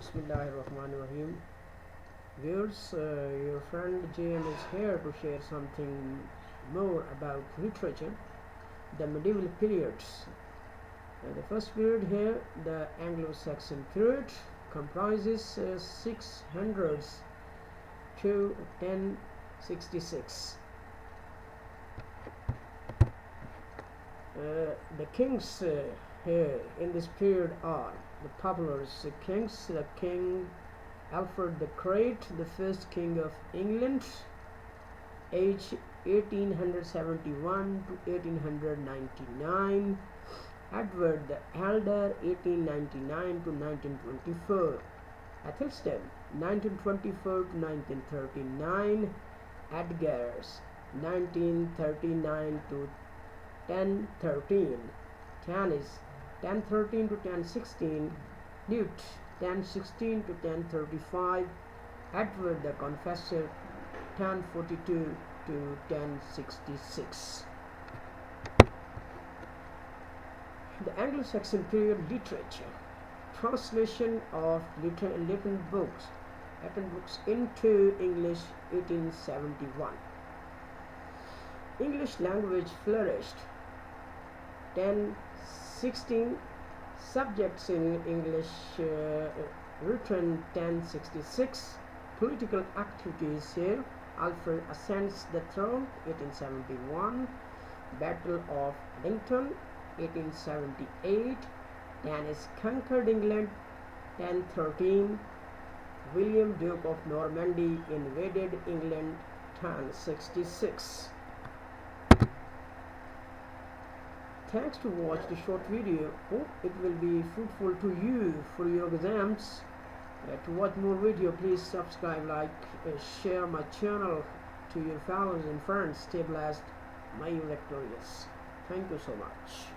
Bismillahirrahmanirrahim. Viewers, your friend JM is here to share something more about literature, the medieval periods. The first period here, the Anglo-Saxon period, comprises 600s to 1066. The kings here in this period are the popular kings, the King Alfred the Great, the first king of England, age 1871 to 1899, Edward the Elder, 1899 to 1924, Athelstan, 1924 to 1939, Edgar's, 1939 to 1013, Tanis, 1013 to 1016, Newt, 1016 to 1035, Edward the Confessor, 1042 to 1066. The Anglo-Saxon period literature, translation of Latin books into English, 1871. English language flourished, 1016, subjects in English written 1066, political activities here, Alfred ascends the throne, 1871, Battle of Lincoln, 1878, Tanis conquered England, 1013, William Duke of Normandy invaded England, 1066. Thanks to watch the short video. Hope it will be fruitful to you for your exams. To watch more video, please subscribe, like, share my channel to your fellows and friends. Stay blessed. May you victorious. Thank you so much.